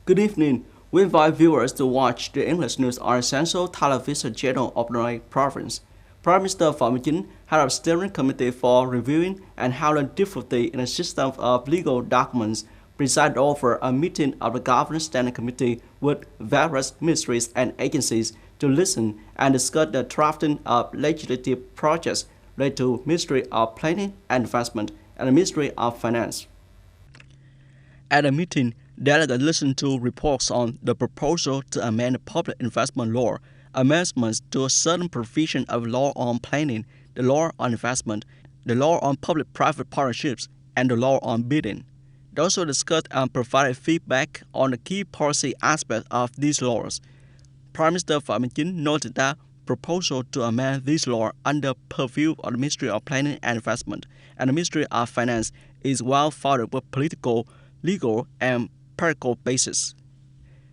Good evening. We invite viewers to watch the English news on Central Television channel of North Province. Prime Minister Phạm Minh Chính head of steering committee for reviewing and handling difficulty in the system of legal documents, presided over a meeting of the Governance Standing Committee with various ministries and agencies to listen and discuss the drafting of legislative projects related to Ministry of Planning and Investment and the Ministry of Finance. At the meeting, delegates listened to reports on the proposal to amend the public investment law, amendments to a certain provision of law on planning, the law on investment, the law on public-private partnerships, and the law on bidding. They also discussed and provided feedback on the key policy aspects of these laws. Prime Minister Phạm Minh Chính noted that proposal to amend these laws under purview of the Ministry of Planning and Investment and the Ministry of Finance is well founded with political, legal, and practical basis.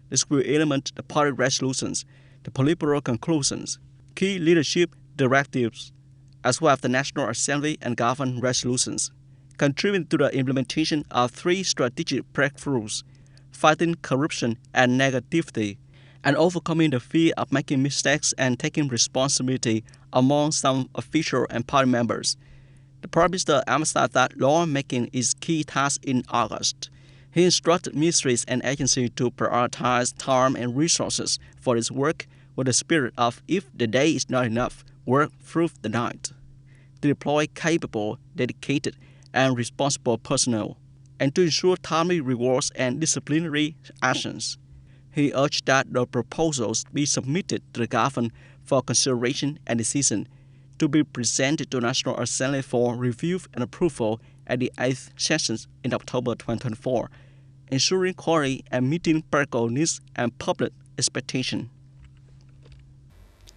This will element the party resolutions, the Politburo conclusions, key leadership directives, as well as the National Assembly and government resolutions, contributing to the implementation of three strategic breakthroughs: fighting corruption and negativity, and overcoming the fear of making mistakes and taking responsibility among some official and party members. The Prime Minister emphasized that lawmaking is key task in August. He instructed ministries and agencies to prioritize time and resources for this work with the spirit of if the day is not enough, work through the night. To deploy capable, dedicated, and responsible personnel, and to ensure timely rewards and disciplinary actions. He urged that the proposals be submitted to the government for consideration and decision, to be presented to the National Assembly for review and approval at the 8th session in October 2024, ensuring quality and meeting practical needs and public expectation.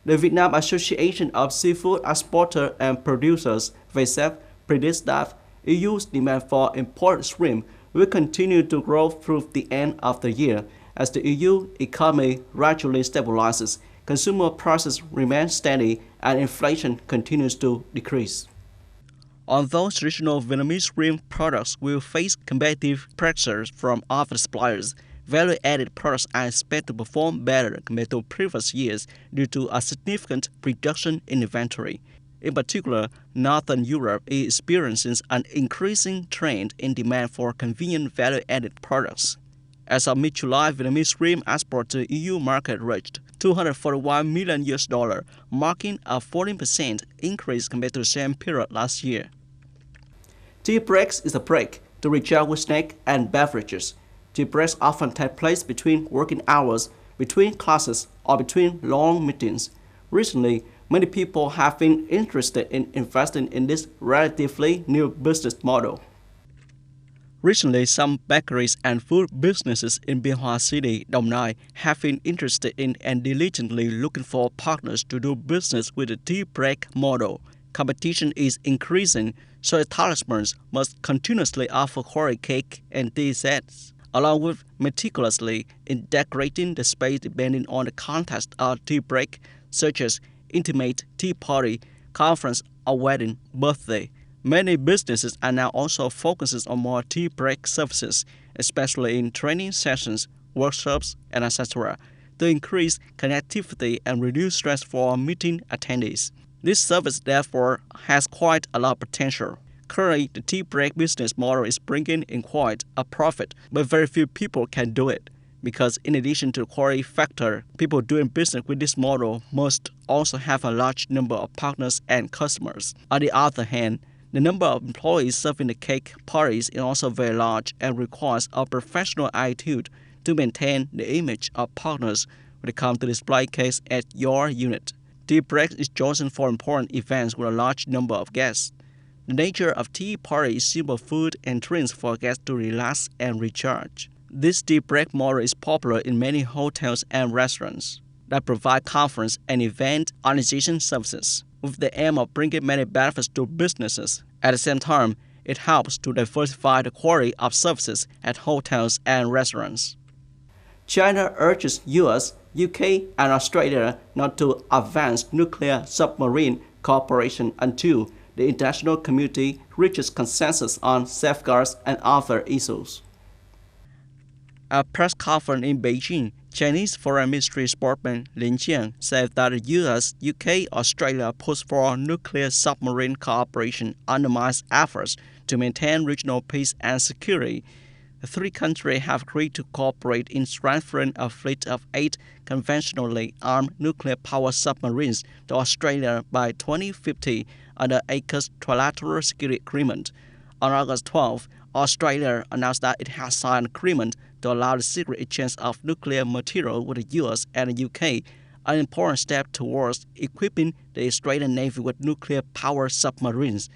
The Vietnam Association of Seafood Exporters and Producers (VASEP) predicts that EU's demand for imported shrimp will continue to grow through the end of the year as the EU economy gradually stabilizes, consumer prices remain steady, and inflation continues to decrease. Although traditional Vietnamese shrimp products will face competitive pressures from other suppliers, value-added products are expected to perform better compared to previous years due to a significant reduction in inventory. In particular, Northern Europe is experiencing an increasing trend in demand for convenient value-added products. As of mid-July, Vietnamese shrimp export to the EU market reached $241 million, marking a 14% increase compared to the same period last year. Tea breaks is a break to recharge with snacks and beverages. Tea breaks often take place between working hours, between classes, or between long meetings. Recently, many people have been interested in investing in this relatively new business model. Recently, some bakeries and food businesses in Biên Hòa City, Đồng Nai, have been interested in and diligently looking for partners to do business with the tea break model. Competition is increasing, so establishments must continuously offer quality cake and tea sets, along with meticulously decorating the space depending on the context of tea break, such as intimate tea party, conference, or wedding, birthday. Many businesses are now also focusing on more tea break services, especially in training sessions, workshops, and etc., to increase connectivity and reduce stress for meeting attendees. This service, therefore, has quite a lot of potential. Currently, the tea break business model is bringing in quite a profit, but very few people can do it, because in addition to the quality factor, people doing business with this model must also have a large number of partners and customers. On the other hand, the number of employees serving the cake parties is also very large and requires a professional attitude to maintain the image of partners when it comes to display cakes at your unit. Tea break is chosen for important events with a large number of guests. The nature of tea party is simple food and drinks for guests to relax and recharge. This tea break model is popular in many hotels and restaurants that provide conference and event organization services, with the aim of bringing many benefits to businesses. At the same time, it helps to diversify the quality of services at hotels and restaurants. China urges US, UK, and Australia not to advance nuclear submarine cooperation until the international community reaches consensus on safeguards and other issues. At a press conference in Beijing, Chinese Foreign Ministry spokesman Lin Jian said that the US, UK, Australia push for nuclear submarine cooperation undermines efforts to maintain regional peace and security. The three countries have agreed to cooperate in strengthening a fleet of 8 conventionally armed nuclear-powered submarines to Australia by 2050 under AUKUS Trilateral Security Agreement. On August 12, Australia announced that it has signed an agreement to allow the secret exchange of nuclear material with the US and the UK, an important step towards equipping the Australian Navy with nuclear-powered submarines.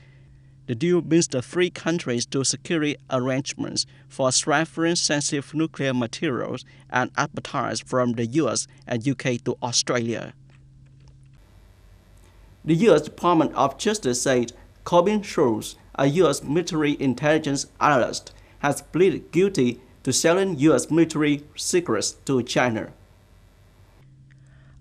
The deal brings the three countries to security arrangements for transferring sensitive nuclear materials and expertise from the US and UK to Australia. The U.S. Department of Justice said Corbin Schultz, a U.S. military intelligence analyst, has pleaded guilty to selling U.S. military secrets to China.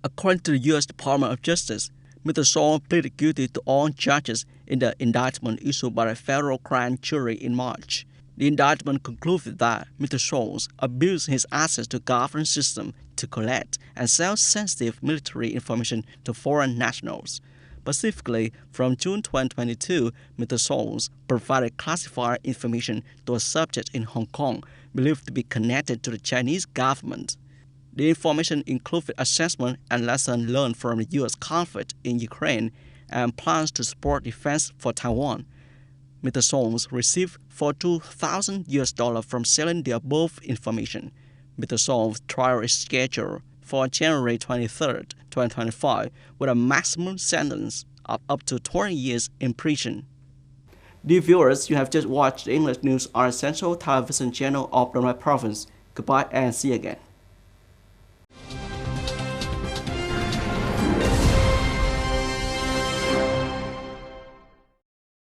According to the U.S. Department of Justice, Mr. Schultz pleaded guilty to all charges in the indictment issued by the federal grand jury in March. The indictment concluded that Mr. Schultz abused his access to government system to collect and sell sensitive military information to foreign nationals. Specifically, from June 2022, Mr. Schultz provided classified information to a subject in Hong Kong believed to be connected to the Chinese government. The information included assessment and lessons learned from the U.S. conflict in Ukraine and plans to support defense for Taiwan. Mr. Schultz received $42,000 from selling the above information. Mr. Schultz's trial is scheduled for January 23, 2025, with a maximum sentence of up to 20 years in prison. Dear viewers, you have just watched English news on Central Television Channel of the Province. Goodbye and see you again.